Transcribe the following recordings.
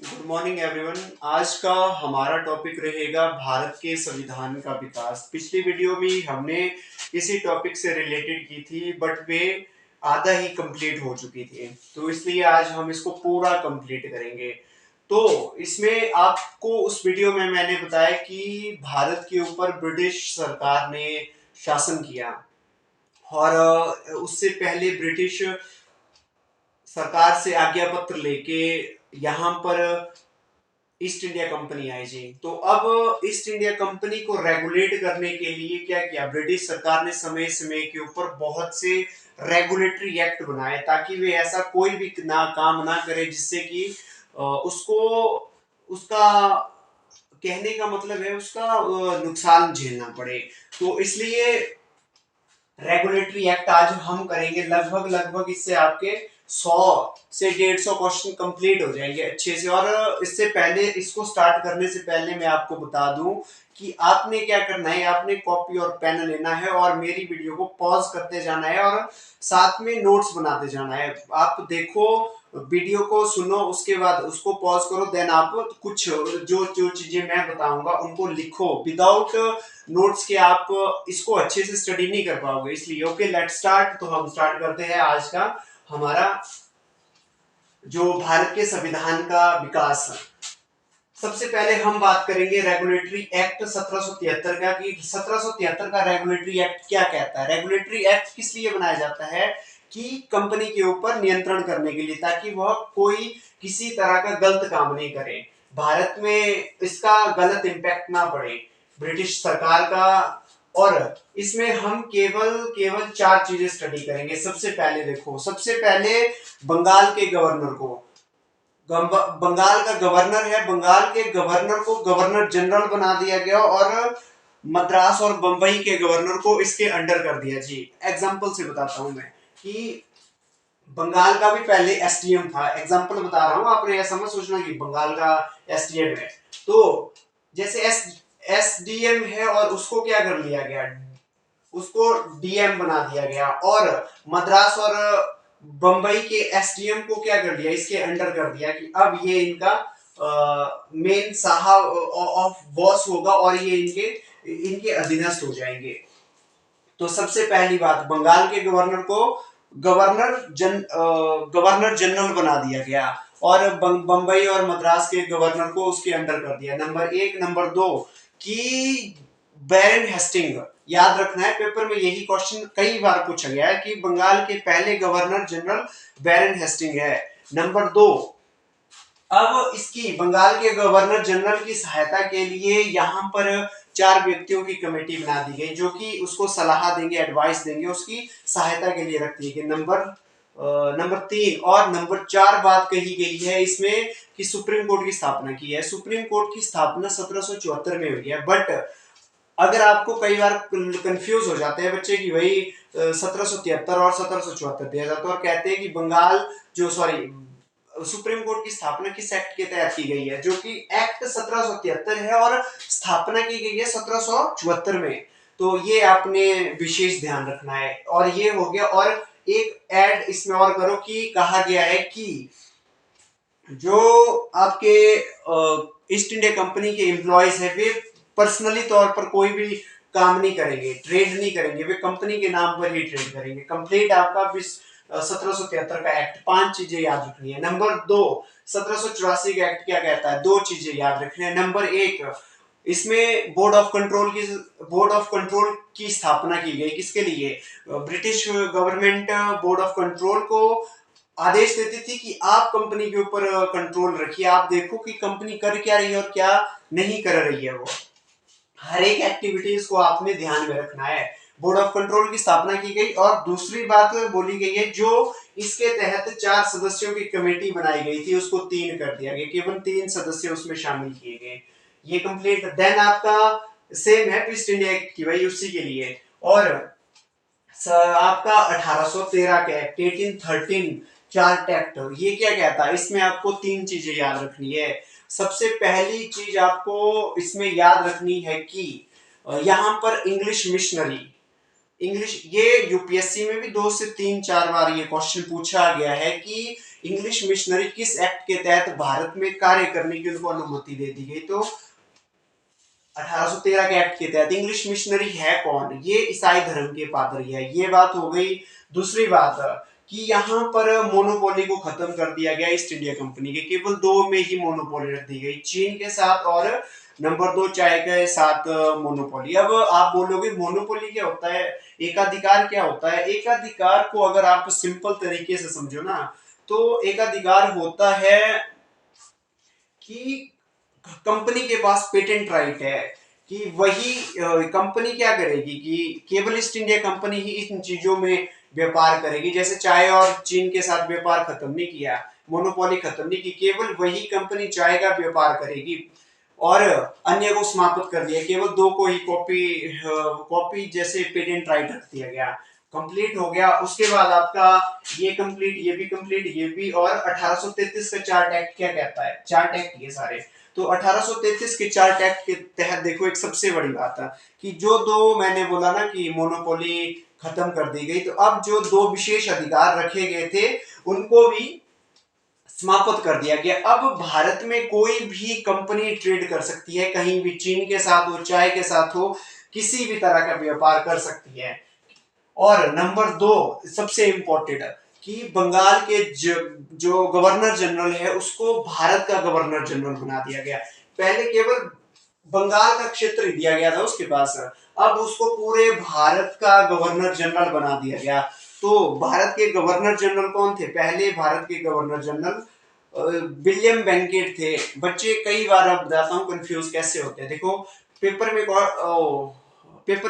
Good morning everyone. आज का हमारा टॉपिक रहेगा भारत के संविधान का विकास। पिछली वीडियो में हमने इसी टॉपिक से रिलेटेड की थी, बट वे आधा ही कंप्लीट हो चुकी थी, तो इसलिए आज हम इसको पूरा कंप्लीट करेंगे। तो इसमें आपको उस वीडियो में मैंने बताया कि भारत के ऊपर ब्रिटिश सरकार ने शासन किया, और उससे पहले ब्रिटिश सरकार से आज्ञा पत्र लेके यहाँ पर ईस्ट इंडिया कंपनी आई जी। तो अब ईस्ट इंडिया कंपनी को रेगुलेट करने के लिए क्या किया ब्रिटिश सरकार ने, समय समय के ऊपर बहुत से रेगुलेटरी एक्ट बनाए, ताकि वे ऐसा कोई भी काम ना करे जिससे कि उसको उसका कहने का मतलब है उसका नुकसान झेलना पड़े। तो इसलिए रेगुलेटरी एक्ट आज हम करेंगे। लगभग लगभग इससे आपके 100 से 150 क्वेश्चन कंप्लीट हो जाएंगे अच्छे से। और इससे पहले, इसको स्टार्ट करने से पहले मैं आपको बता दूं कि आपने क्या करना है। आपने कॉपी और पेन लेना है और मेरी वीडियो को पॉज करते जाना है और साथ में नोट्स बनाते जाना है। आप देखो वीडियो को, सुनो, उसके बाद उसको पॉज करो, देन आप कुछ जो जो चीजें मैं बताऊंगा उनको लिखो। विदाउट नोट्स के आप इसको अच्छे से स्टडी नहीं कर पाओगे, इसलिए ओके लेट स्टार्ट। तो हम स्टार्ट करते हैं आज का हमारा जो भारत के संविधान का विकास। सबसे पहले हम बात करेंगे रेगुलेटरी एक्ट 1773 का, कि 1773 का रेगुलेटरी एक्ट क्या कहता है। रेगुलेटरी एक्ट किस लिए बनाया जाता है कि कंपनी के ऊपर नियंत्रण करने के लिए, ताकि वह कोई किसी तरह का गलत काम नहीं करे, भारत में इसका गलत इंपैक्ट ना पड़े ब्रिटिश सरकार का। और इसमें हम केवल केवल 4 चीजें स्टडी करेंगे। सबसे पहले देखो, सबसे पहले बंगाल के गवर्नर को, बंगाल का गवर्नर है, बंगाल के गवर्नर को गवर्नर जनरल बना दिया गया और मद्रास और बंबई के गवर्नर को इसके अंडर कर दिया जी। एग्जांपल से बताता हूं मैं कि बंगाल का भी पहले एसडीएम था। एग्जांपल बता रहा हूं, आपने यह समझ सोचना कि बंगाल का एसडीएम है। तो जैसे एसडीएम है और उसको क्या कर लिया गया, उसको डीएम बना दिया गया, और मद्रास और बंबई के एसडीएम को क्या कर दिया, इसके अंडर कर दिया कि अब ये इनका मेन साहब ऑफ बॉस होगा और ये इनके इनके अधीनस्थ हो जाएंगे। तो सबसे पहली बात, बंगाल के गवर्नर को गवर्नर जनरल बना दिया गया और बंबई और मद्रास के गवर्नर को उसके अंडर कर दिया। नंबर 1। नंबर 2 कि बैरन हेस्टिंग, याद रखना है, पेपर में यही क्वेश्चन कई बार पूछा गया है कि बंगाल के पहले गवर्नर जनरल बैरन हेस्टिंग है। नंबर 2, अब इसकी बंगाल के गवर्नर जनरल की सहायता के लिए यहाँ पर 4 व्यक्तियों की कमेटी बना दी गई, जो कि उसको सलाह देंगे, एडवाइस देंगे, उसकी सहायता के लिए रखती है। नंबर 3 और नंबर 4 बात कही गई है इसमें कि सुप्रीम कोर्ट की स्थापना की है। सुप्रीम कोर्ट की स्थापना 1774 में हुई है। बट अगर आपको कई बार कंफ्यूज हो जाते हैं बच्चे कि भाई 1773 और 1774 दिया जाता है, और कहते हैं कि बंगाल जो सॉरी सुप्रीम कोर्ट की स्थापना किस एक्ट के तहत की गई है, जो कि एक्ट 1773 है और स्थापना की गई है 1774 में। तो ये आपने विशेष ध्यान रखना है। और ये हो गया, और एक ऐड इसमें और करो कि कहा गया है कि जो आपके ईस्ट इंडिया कंपनी के एम्प्लॉयज है, वे पर्सनली तौर पर कोई भी काम नहीं करेंगे, ट्रेड नहीं करेंगे, वे कंपनी के नाम पर ही ट्रेड करेंगे। कंप्लीट आपका 1773 का एक्ट 5 चीजें याद रखनी है। नंबर 2, 1784 का एक्ट क्या कहता है, 2 चीजें याद रखनी है। नंबर 1, इसमें बोर्ड ऑफ कंट्रोल की स्थापना की गई। किसके लिए? British government board of control को आदेश देती थी कि आप कंपनी के ऊपर कंट्रोल रखिए, आप देखो कि कंपनी कर क्या रही है और क्या नहीं कर रही है। वो हर एक एक्टिविटीज को आपने ध्यान में रखना है। बोर्ड ऑफ कंट्रोल की स्थापना की गई। और दूसरी बात बोली गई है, जो इसके तहत 4 सदस्यों की कमेटी बनाई गई थी, उसको 3 कर दिया गया, केवल 3 सदस्य उसमें शामिल किए गए। ये कंप्लीट। देन आपका सेम है ईस्ट इंडिया एक्ट की, भाई उसी के लिए। और आपका 1813 का एक्ट, 1813 चार्ट एक्ट, ये क्या कहता है, इसमें आपको 3 चीजें याद रखनी है। सबसे पहली चीज आपको इसमें याद रखनी है कि यहाँ पर इंग्लिश मिशनरी, इंग्लिश, ये यूपीएससी में भी 2 से 3 4 बार ये क्वेश्चन पूछा गया है कि इंग्लिश मिशनरी किस एक्ट के तहत भारत में कार्य करने की उनको अनुमति दे दी गई? तो 1813 के एक्ट के तहत। इंग्लिश मिशनरी है कौन? ये ईसाई धर्म के पादरी है। ये बात हो गई। दूसरी बात कि यहाँ पर मोनोपोली को खत्म कर दिया गया ईस्ट इंडिया कंपनी के, केवल दो में ही मोनोपोली रख दी गई, चीन के साथ और नंबर 2 चाय के साथ मोनोपोली। अब आप बोलोगे मोनोपोली क्या होता है, एकाधिकार क्या होता है? एकाधिकार को अगर आप सिंपल तरीके से समझो ना, तो एकाधिकार होता है कि कंपनी के पास पेटेंट राइट है, कि वही कंपनी क्या करेगी कि केवल ईस्ट इंडिया कंपनी ही इन चीजों में व्यापार करेगी। जैसे चाय और चीन के साथ व्यापार खत्म नहीं किया, मोनोपोली खत्म नहीं की, केवल वही कंपनी चाय का व्यापार करेगी और अन्य को समाप्त कर दिया, केवल दो को ही कॉपी जैसे पेटेंट राइट रख दिया गया। कंप्लीट हो गया। उसके बाद आपका ये कंप्लीट, ये भी कंप्लीट, ये भी। और 1833 का चार्ट एक्ट क्या कहता है? चार्ट एक्ट ये सारे। तो 1833 के चार्ट एक्ट के तहत देखो एक सबसे बड़ी बात है कि जो दो मैंने बोला ना कि मोनोपोली खत्म कर दी गई, तो अब जो दो विशेष अधिकार रखे गए थे उनको भी समाप्त कर दिया गया। अब भारत में कोई भी कंपनी ट्रेड कर सकती है कहीं भी, चीन के साथ हो, चाय के साथ हो, किसी भी तरह का व्यापार कर सकती है। और नंबर 2 सबसे इंपॉर्टेंट कि बंगाल के जो गवर्नर जनरल है उसको भारत का गवर्नर जनरल बना दिया गया। पहले केवल बंगाल का क्षेत्र ही दिया गया था उसके पास, अब उसको पूरे भारत का गवर्नर जनरल बना दिया गया। तो भारत के गवर्नर जनरल कौन थे? पहले भारत के गवर्नर जनरल विलियम बेंकेट थे। बच्चे कई बार अब बताता हूँ कंफ्यूज कैसे होते हैं। देखो पेपर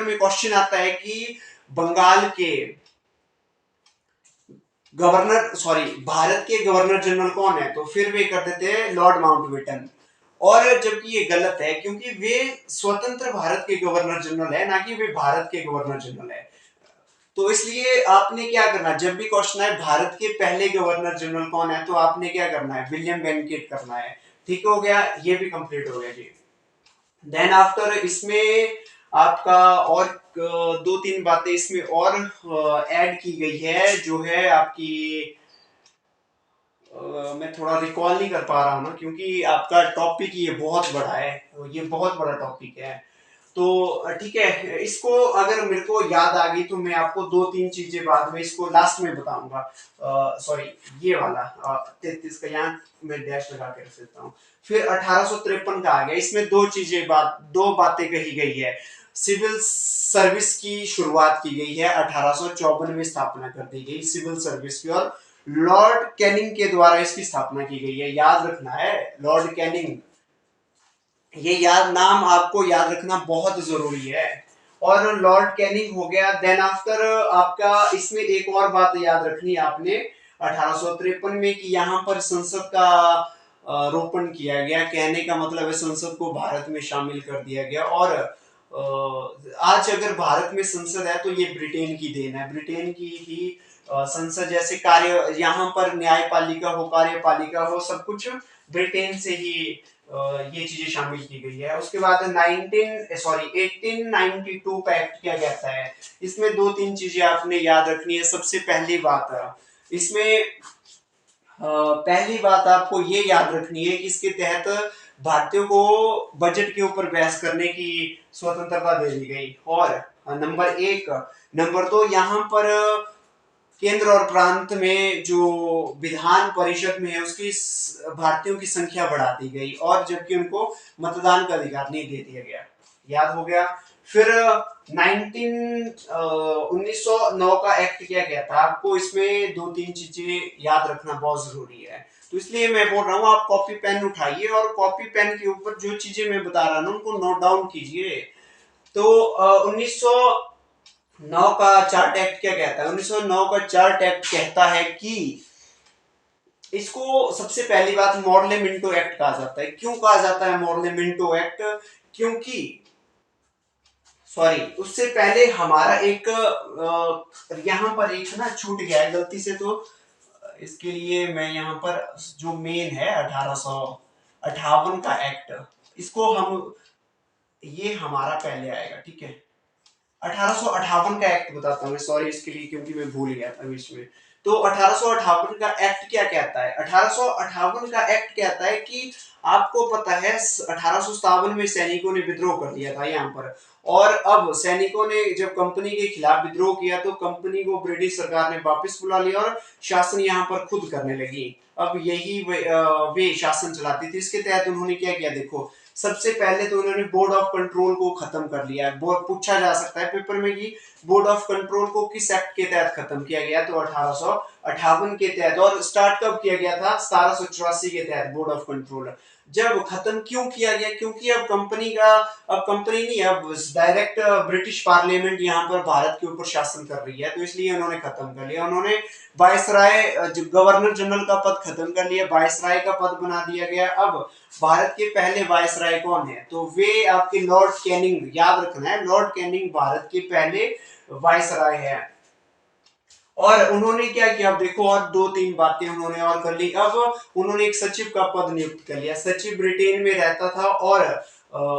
में क्वेश्चन आता है कि बंगाल के भारत के गवर्नर जनरल कौन है, तो फिर वे कर देते हैं लॉर्ड माउंटबेटन। और जबकि ये गलत है क्योंकि वे स्वतंत्र भारत के गवर्नर जनरल है, ना कि वे भारत के गवर्नर जनरल है। तो इसलिए आपने क्या करना है, जब भी क्वेश्चन है भारत के पहले गवर्नर जनरल कौन है, तो आपने क्या करना है? विलियम बेनकेट करना है। ठीक हो गया, ये भी कंप्लीट हो गया जी। देन आफ्टर इसमें आपका और दो तीन बातें इसमें और ऐड की गई है, जो है आपकी मैं थोड़ा रिकॉल नहीं कर पा रहा हूँ ना, क्योंकि आपका टॉपिक ये बहुत बड़ा है, ये बहुत बड़ा टॉपिक है। तो ठीक है, इसको अगर मेरे को याद आ गई तो मैं आपको दो तीन चीजें बाद में इसको लास्ट में बताऊंगा। सॉरी, ये वाला 33 का यहाँ मैं डैश लगा के रख देता हूँ। फिर 1853 का आ गया। इसमें दो बातें कही गई है। सिविल सर्विस की शुरुआत की गई है, 1854 में स्थापना कर दी गई सिविल सर्विस की, और लॉर्ड कैनिंग के द्वारा इसकी स्थापना की गई है। याद रखना है, लॉर्ड कैनिंग, ये नाम आपको याद रखना बहुत जरूरी है। और लॉर्ड कैनिंग हो गया। देन आफ्टर आपका इसमें एक और बात याद रखनी है आपने 1853 में कि यहाँ पर संसद का रोपण किया गया। कहने का मतलब है संसद को भारत में शामिल कर दिया गया। और आज अगर भारत में संसद है तो ये ब्रिटेन की देन है, ब्रिटेन की ही संसद जैसे कार्य, यहाँ पर न्यायपालिका हो, कार्यपालिका हो, सब कुछ ब्रिटेन से ही ये चीजें शामिल की गई है। उसके बाद 1892 का एक्ट क्या कहता है? इसमें दो तीन चीजें आपने याद रखनी है। सबसे पहली बात इसमें पहली बात आपको ये याद रखनी है कि इसके तहत भारतीयों को बजट के ऊपर बहस करने की स्वतंत्रता दे दी गई। और नंबर 1, नंबर 2, यहाँ पर केंद्र और प्रांत में जो विधान परिषद में है उसकी भारतीयों की संख्या बढ़ा दी गई, और जबकि उनको मतदान का अधिकार नहीं दे दिया गया। याद हो गया। फिर 1909 का एक्ट क्या कहता है? आपको इसमें दो तीन चीजें याद रखना बहुत जरूरी है। तो इसलिए मैं बोल रहा हूँ आप कॉपी पेन उठाइए और कॉपी पेन के ऊपर जो चीजें मैं बता रहा हूँ उनको नोट डाउन कीजिए। तो 1909 का चार्ट एक्ट क्या कहता है? 1909 का चार्ट एक्ट कहता है कि इसको सबसे पहली बात मॉर्ले मिंटो एक्ट कहा जाता है। क्यों कहा जाता है मॉर्ले मिंटो एक्ट? क्योंकि उससे पहले हमारा एक यहाँ पर एक ना छूट गया है गलती से, तो इसके लिए मैं यहाँ पर जो मेन है 1858 का एक्ट, इसको हम, ये हमारा पहले आएगा, ठीक है। 1858 का एक्ट बताता हूँ, सॉरी इसके लिए क्योंकि मैं भूल गया था बीच में। तो 1858 का एक्ट क्या कहता है? 1858 का एक्ट कहता है कि आपको पता है 1857 में सैनिकों ने विद्रोह कर लिया था यहाँ पर, और अब सैनिकों ने जब कंपनी के खिलाफ विद्रोह किया तो कंपनी को ब्रिटिश सरकार ने वापस बुला लिया और शासन यहाँ पर खुद करने लगी। अब यही वे शासन चलाती थी। इसके तहत उन्होंने क्या किया, देखो सबसे पहले तो उन्होंने बोर्ड ऑफ कंट्रोल को खत्म कर लिया। पूछा जा सकता है पेपर में कि बोर्ड ऑफ कंट्रोल को किस एक्ट के तहत खत्म किया गया, तो 1858 के तहत। और स्टार्ट कब किया गया था? 1784 के तहत बोर्ड ऑफ कंट्रोल। जब खत्म क्यों किया गया? क्योंकि अब कंपनी नहीं, अब डायरेक्ट ब्रिटिश पार्लियामेंट यहाँ पर भारत के ऊपर शासन कर रही है, तो इसलिए उन्होंने खत्म कर लिया। उन्होंने वायसराय, गवर्नर जनरल का पद खत्म कर लिया, वायसराय का पद बना दिया गया। अब भारत के पहले वायसराय कौन है? तो वे आपके लॉर्ड कैनिंग, याद रखना है, लॉर्ड कैनिंग भारत के पहले वायसराय है। और उन्होंने क्या किया, अब देखो और दो तीन बातें उन्होंने और कर ली। अब उन्होंने एक सचिव का पद नियुक्त कर लिया। सचिव ब्रिटेन में रहता था और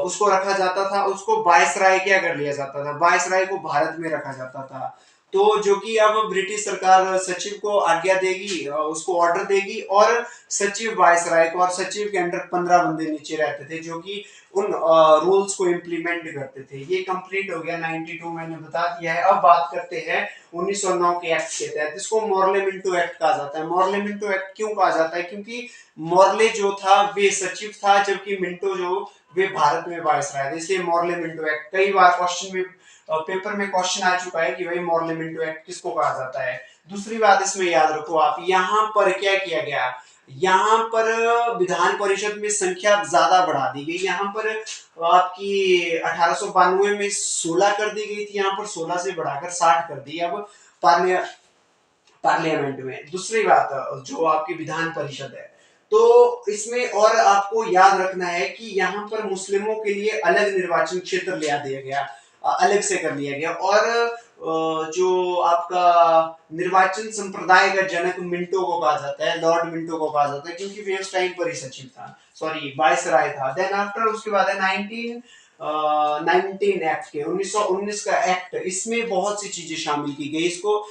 उसको रखा जाता था, उसको वायसराय क्या कर लिया जाता था, वायसराय को भारत में रखा जाता था। तो जो कि अब ब्रिटिश सरकार सचिव को आज्ञा देगी, उसको ऑर्डर देगी, और सचिव वायसराय को, और सचिव के अंडर 15 बंदे नीचे रहते थे जो कि उन रूल्स को इम्प्लीमेंट करते थे। ये कंप्लीट हो गया 92, मैंने बता दिया है। अब बात करते हैं 1909 के एक्ट के तहत। इसको मॉर्ले मिंटो एक्ट कहा जाता है। मॉर्ले मिंटो एक्ट क्यों कहा जाता है? क्योंकि मॉर्ले जो था वे सचिव था, जबकि मिंटो जो वे भारत में वायसराय थे, इसलिए मॉर्ले मिंटो एक्ट। कई बार क्वेश्चन में पेपर में क्वेश्चन आ चुका है कि भाई मॉर्ले मिंटो एक्ट किसको कहा जाता है। दूसरी बात इसमें याद रखो आप, यहाँ पर क्या किया गया, यहाँ पर विधान परिषद में संख्या ज्यादा बढ़ा दी गई। यहाँ पर आपकी 1892 में 16 कर दी गई थी, यहाँ पर 16 से बढ़ाकर 60 कर दी अब पार्लियामेंट में। दूसरी बात, जो आपकी विधान परिषद है, तो इसमें और आपको याद रखना है कि यहाँ पर मुस्लिमों के लिए अलग निर्वाचन क्षेत्र लिया दिया गया, अलग से कर लिया गया। और जो आपका निर्वाचन संप्रदाय का जनक मिंटो को कहा जाता है, लॉर्ड मिंटो को कहा जाता है, क्योंकि वे उस टाइम पर ही सचिव था, सॉरी वायसराय था। देन आफ्टर उसके बाद है 19 एक्ट के 1919 का एक्ट। इसमें बहुत सी चीजें शामिल की गई, इसको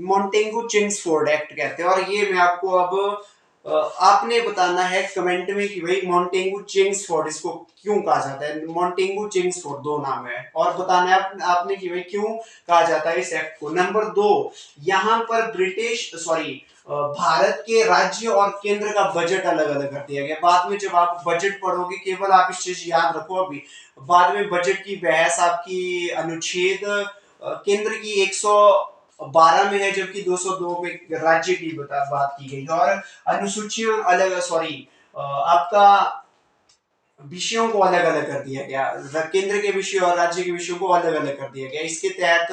मॉन्टेगू चिंग्सफोर्ड एक्ट कहते हैं। और ये मैं आपको अब आपने बताना है कमेंट में कि भाई मॉन्टेगू चिंग्सफोर्ड इसको क्यों कहा जाता है। मॉन्टेगू चिंग्सफोर्ड दो नाम है, और बताना है आपने कि भाई क्यों कहा जाता है इस एक्ट को। नंबर 2, यहाँ पर भारत के राज्य और केंद्र का बजट अलग अलग कर दिया गया। बाद में जब आप बजट पढ़ोगे, केवल आप इस चीज याद रखो, अभी बाद में बजट की बहस आपकी अनुच्छेद केंद्र की 112 में है, जबकि 202 में राज्य की बात की गई है। और अनुसूचियों अलग, आपका विषयों को अलग अलग कर दिया गया, केंद्र के विषय और राज्य के विषयों को अलग अलग कर दिया गया। इसके तहत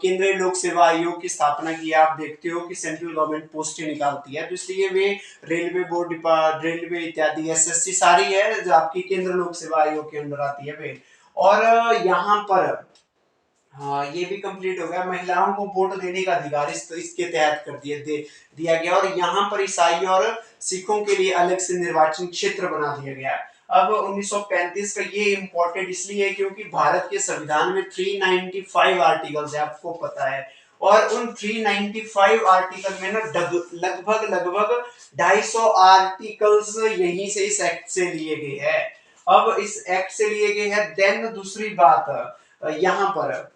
केंद्रीय लोक सेवा आयोग की स्थापना की। आप देखते हो कि सेंट्रल गवर्नमेंट पोस्टें निकालती है, तो इसलिए वे रेलवे बोर्ड, रेलवे इत्यादि, एसएससी सारी है जो आपकी केंद्र लोक सेवा आयोग के अंदर आती है वे। और यहाँ पर हाँ, ये भी कंप्लीट हो गया। महिलाओं को वोट देने का अधिकार इसके तहत कर दिया गया। और यहाँ पर ईसाई और सिखों के लिए अलग से निर्वाचन क्षेत्र बना दिया गया। अब 1935 का ये इम्पोर्टेंट इसलिए है क्योंकि भारत के संविधान में 395 आर्टिकल्स है, आपको पता है। और उन 395 आर्टिकल में ना लगभग 250 आर्टिकल्स यहीं से इस एक्ट से लिए गए हैं। अब इस एक्ट से लिए गए हैं। देन दूसरी बात, यहाँ पर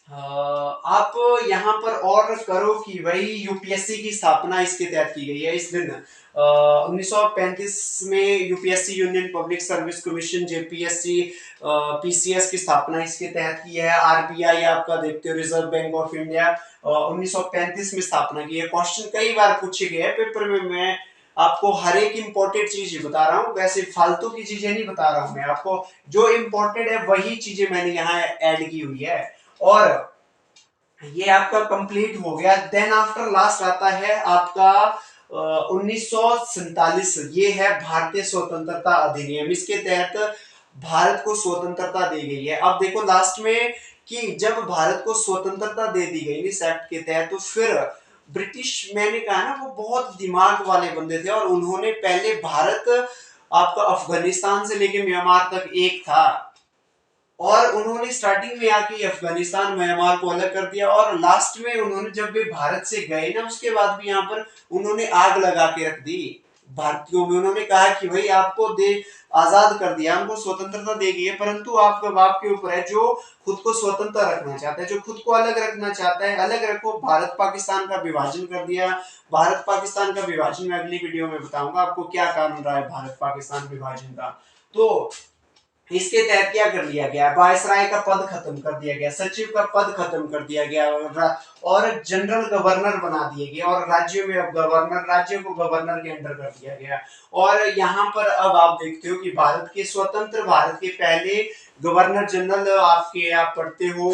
आप यहाँ पर और करो कि भाई यूपीएससी की स्थापना इसके तहत की गई है। इस दिन 1935 में UPSC, union public service commission, JPSC, PCS की स्थापना इसके तहत की है। आरबीआई आपका देखते हो, रिजर्व बैंक ऑफ इंडिया, 1935 में स्थापना की है। क्वेश्चन कई बार पूछे गए हैं पेपर में, मैं आपको हर एक इंपॉर्टेंट चीज बता रहा हूँ, वैसे फालतू की चीजें नहीं बता रहा हूँ मैं आपको, जो इंपॉर्टेंट है वही चीजें मैंने यहाँ ऐड की हुई है। और ये आपका कंप्लीट हो गया। देन आफ्टर लास्ट आता है आपका 1947, ये है भारतीय स्वतंत्रता अधिनियम। इसके तहत भारत को स्वतंत्रता दी गई है। अब देखो लास्ट में कि जब भारत को स्वतंत्रता दे दी गई इस एक्ट के तहत, तो फिर ब्रिटिश, मैंने कहा ना, वो बहुत दिमाग वाले बंदे थे, और उन्होंने पहले भारत आपका अफगानिस्तान से लेके म्यांमार तक एक था, और उन्होंने स्टार्टिंग में आके अफगानिस्तान म्यांमार को अलग कर दिया, और लास्ट में उन्होंने जब वे भारत से गए ना, उसके बाद भी यहाँ पर उन्होंने आग लगा के रख दी भारतीयों में। उन्होंने कहा कि भाई आपको दे आजाद कर दिया, हमको स्वतंत्रता दे गई है, परंतु आपका बाप के ऊपर है जो खुद को स्वतंत्र रखना चाहता है, जो खुद को अलग रखना चाहता है, अलग रखो। भारत पाकिस्तान का विभाजन कर दिया। भारत पाकिस्तान का विभाजन मैं अगली वीडियो में बताऊंगा आपको क्या कारण रहा है भारत पाकिस्तान विभाजन का। तो इसके तहत क्या कर लिया गया, वायसराय का पद खत्म कर दिया गया, सचिव का पद खत्म कर दिया गया, और जनरल गवर्नर बना दिए गए, और राज्यों में अब गवर्नर, राज्यों को गवर्नर के अंडर कर दिया गया। और यहाँ पर अब आप देखते हो कि भारत के स्वतंत्र भारत के पहले गवर्नर जनरल आपके आप पढ़ते हो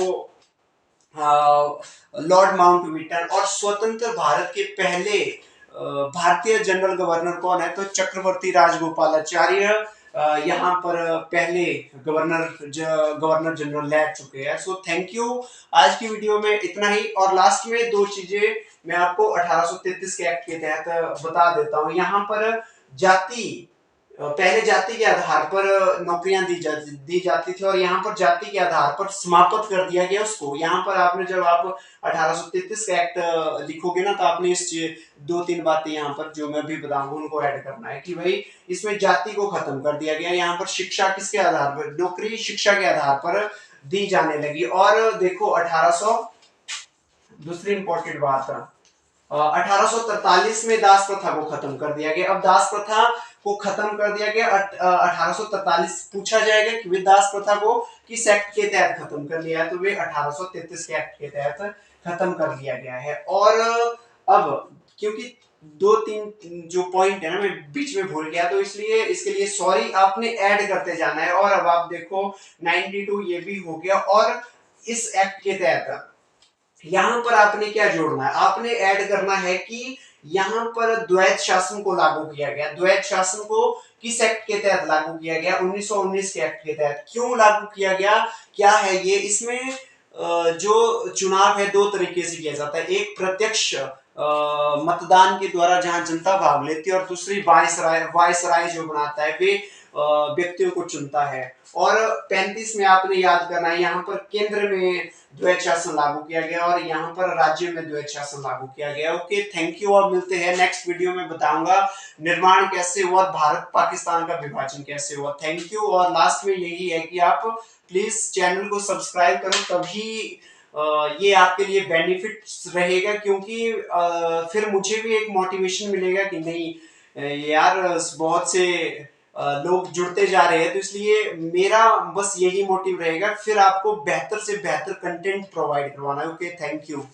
लॉर्ड माउंटबेटन, और स्वतंत्र भारत के पहले भारतीय जनरल गवर्नर कौन है, तो चक्रवर्ती राजगोपालाचार्य यहाँ पर पहले गवर्नर जनरल रह चुके हैं। So thank you. आज की वीडियो में इतना ही, और लास्ट में दो चीजें मैं आपको 1833 के एक्ट के तहत बता देता हूँ। यहाँ पर जाति, पहले जाति के आधार पर नौकरियां दी जाती थी, और यहाँ पर जाति के आधार पर समाप्त कर दिया गया उसको। यहाँ पर आपने जब आप 1833 का एक्ट लिखोगे ना, तो आपने इस दो तीन बातें यहाँ पर जो मैं भी बताऊंगा उनको ऐड करना है कि भाई इसमें जाति को खत्म कर दिया गया। यहाँ पर शिक्षा किसके आधार पर, नौकरी शिक्षा के आधार पर दी जाने लगी। और देखो 1800, दूसरी इंपॉर्टेंट बात, 1843 में दास प्रथा को खत्म कर दिया गया। अब दास प्रथा को खत्म कर दिया गया 1843, पूछा जाएगा कि वे दास प्रथा को किस एक्ट के तहत खत्म कर लिया है, तो वे 1833 के एक्ट के तहत खत्म कर लिया गया है। और अब क्योंकि दो तीन जो पॉइंट है ना मैं बीच में भूल गया, तो इसलिए इसके लिए सॉरी, आपने ऐड करते जाना है। और अब आप देखो 92 ये भी हो गया, और इस एक्ट के तहत यहां पर आपने क्या जोड़ना है, आपने ऐड करना है कि यहां पर द्वैत शासन को लागू किया गया। द्वैत शासन को किस एक्ट के तहत लागू किया गया, 1919 के एक्ट के तहत। क्यों लागू किया गया, क्या है ये, इसमें जो चुनाव है दो तरीके से किया जाता है, एक प्रत्यक्ष मतदान के द्वारा जहां जनता भाग लेती है, और दूसरी वायसराय जो बनाता है वे व्यक्तियों को चुनता है। और 35 में आपने याद करना है, यहाँ पर केंद्र में द्वैत शासन लागू किया गया, और यहाँ पर राज्य में द्वैत शासन लागू किया गया। Okay, thank you. अब मिलते हैं नेक्स्ट वीडियो में, बताऊंगा निर्माण कैसे हुआ, भारत पाकिस्तान का विभाजन कैसे हुआ। Thank you. और लास्ट में यही है कि आप प्लीज चैनल को सब्सक्राइब करो, तभी ये आपके लिए बेनिफिट रहेगा, क्योंकि फिर मुझे भी एक मोटिवेशन मिलेगा कि नहीं यार बहुत से लोग जुड़ते जा रहे हैं, तो इसलिए मेरा बस यही मोटिव रहेगा, फिर आपको बेहतर से बेहतर कंटेंट प्रोवाइड करवाना है। Okay, thank you.